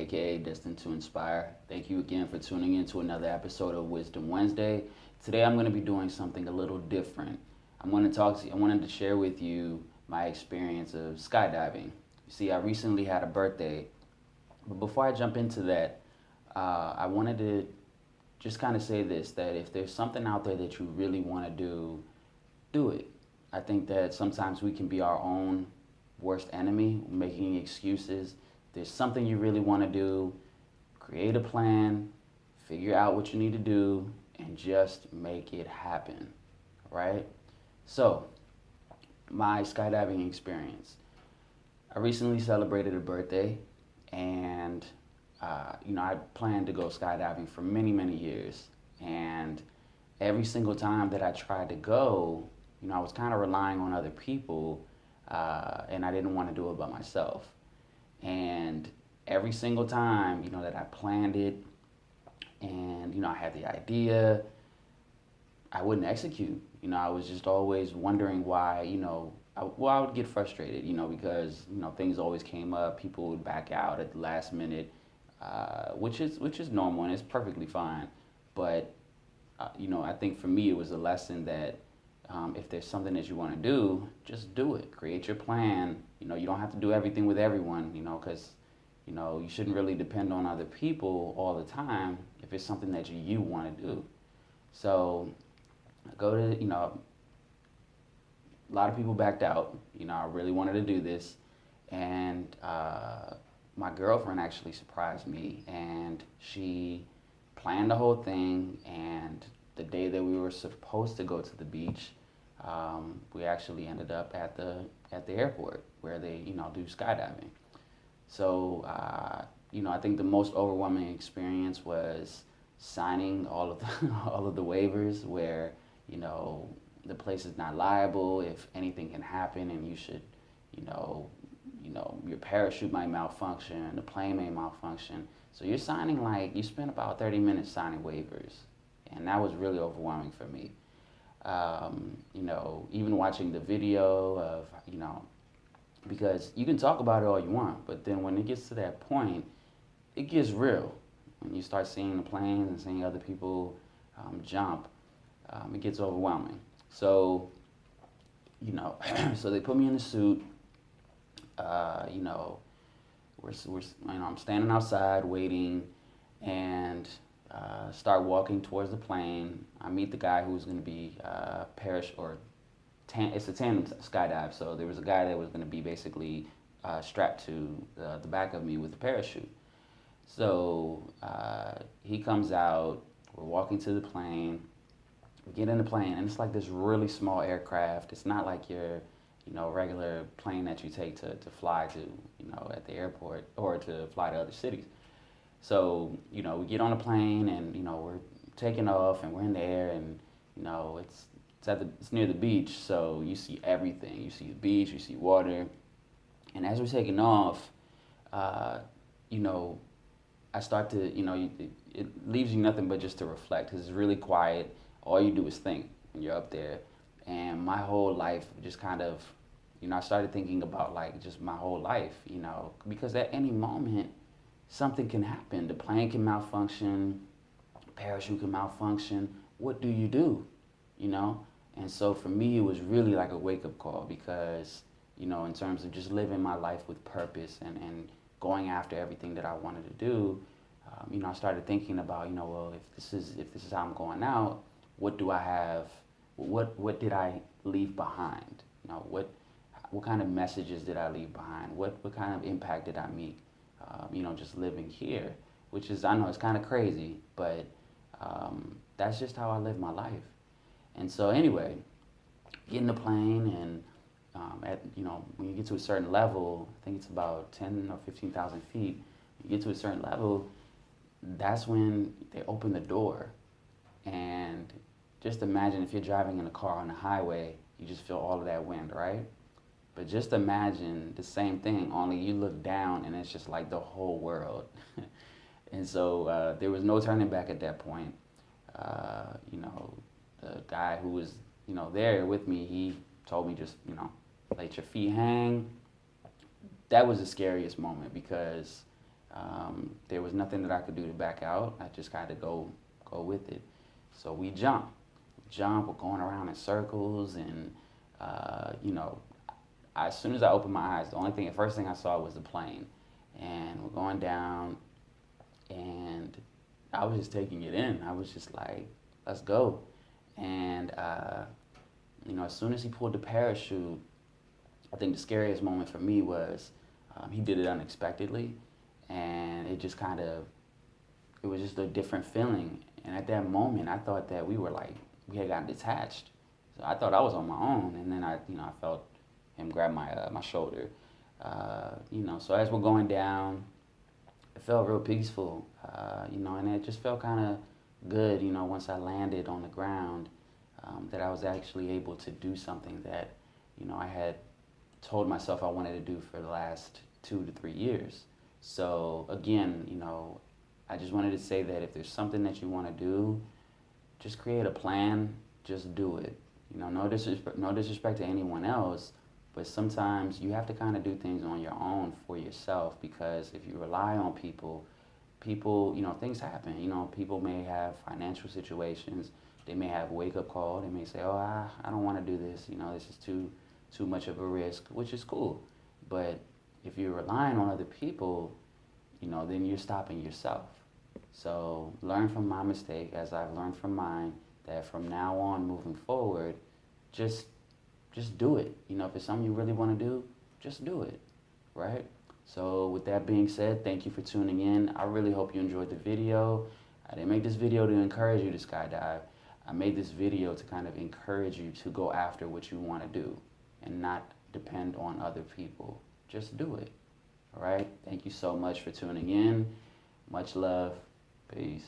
aka Destined to Inspire. Thank you again for tuning in to another episode of Wisdom Wednesday. Today I'm going to be doing something a little different. I wanted to share with you my experience of skydiving. You see, I recently had a birthday, but before I jump into that, I wanted to just kind of say this, that if there's something out there that you really want to do it. I think that sometimes we can be our own worst enemy, making excuses. If there's something you really want to do, create a plan, figure out what you need to do, and just make it happen, right? So, my skydiving experience. I recently celebrated a birthday, and I planned to go skydiving for many, many years. And every single time that I tried to go, I was kind of relying on other people, and I didn't want to do it by myself. And every single time, that I planned it, and I had the idea, I wouldn't execute. I was just always wondering why. I would get frustrated, because things always came up. People would back out at the last minute, which is normal and it's perfectly fine. But I think for me it was a lesson that if there's something that you want to do, just do it. Create your plan. You don't have to do everything with everyone. Because you shouldn't really depend on other people all the time if it's something that you want to do. So I go to a lot of people backed out. I really wanted to do this, and my girlfriend actually surprised me, and she planned the whole thing. And the day that we were supposed to go to the beach, we actually ended up at the airport where they do skydiving. So I think the most overwhelming experience was signing all of the all of the waivers where the place is not liable if anything can happen, and you should your parachute might malfunction, the plane may malfunction. So you're signing, like, you spent about 30 minutes signing waivers, and that was really overwhelming for me. Even watching the video of, because you can talk about it all you want, but then when it gets to that point, it gets real. When you start seeing the planes and seeing other people jump, it gets overwhelming. So, so they put me in the suit. I'm standing outside waiting, and start walking towards the plane. I meet the guy who's going to be it's a tandem skydive. So there was a guy that was going to be basically strapped to the back of me with a parachute. So he comes out. We're walking to the plane. We get in the plane, and it's like this really small aircraft. It's not like your regular plane that you take to fly to, at the airport or to fly to other cities. So, we get on a plane, and, we're taking off, and we're in the air, and, it's near the beach, so you see everything. You see the beach, you see water. And as we're taking off, I start to, it leaves you nothing but just to reflect, because it's really quiet. All you do is think when you're up there. And my whole life just kind of, I started thinking about, like, just my whole life, because at any moment, something can happen. The plane can malfunction, parachute can malfunction. What do you do? And so for me, it was really like a wake-up call, because, in terms of just living my life with purpose and going after everything that I wanted to do, I started thinking about, well, if this is how I'm going out, what do I have? What did I leave behind? What kind of messages did I leave behind? What kind of impact did I make? Just living here, which is, I know it's kind of crazy, but that's just how I live my life. And so anyway, get in the plane, and when you get to a certain level, I think it's about 10 or 15,000 feet. You get to a certain level, that's when they open the door. And just imagine if you're driving in a car on a highway, you just feel all of that wind, right? But just imagine the same thing, only you look down and it's just like the whole world. And so there was no turning back at that point. The guy who was, there with me, he told me just, let your feet hang. That was the scariest moment, because There was nothing that I could do to back out. I just had to go with it. So we jump, we're going around in circles, and you know, as soon as I opened my eyes, the first thing I saw was the plane, and we're going down, and I was just taking it in. I was just like, let's go. And you know, as soon as he pulled the parachute, I think the scariest moment for me was he did it unexpectedly, and it just kind of, it was just a different feeling. And at that moment, I thought that we had gotten detached. So I thought I was on my own, and then I felt him grab my shoulder. You know, so as we're going down, it felt real peaceful. You know, and it just felt kind of good. You know, once I landed on the ground, that I was actually able to do something that, you know, I had told myself I wanted to do for the last 2 to 3 years. So again, you know, I just wanted to say that if there's something that you want to do, just create a plan, just do it. You know, no disrespect to anyone else, but sometimes you have to kind of do things on your own for yourself, because if you rely on people, you know, things happen. You know, people may have financial situations, they may have a wake-up call, they may say, oh, I don't want to do this, you know, this is too much of a risk, which is cool. But if you're relying on other people, you know, then you're stopping yourself. So learn from my mistake as I've learned from mine, that from now on moving forward, just do it. You know, if it's something you really want to do, just do it, right? So with that being said, thank you for tuning in. I really hope you enjoyed the video. I didn't make this video to encourage you to skydive. I made this video to kind of encourage you to go after what you want to do and not depend on other people. Just do it, all right? Thank you so much for tuning in. Much love. Peace.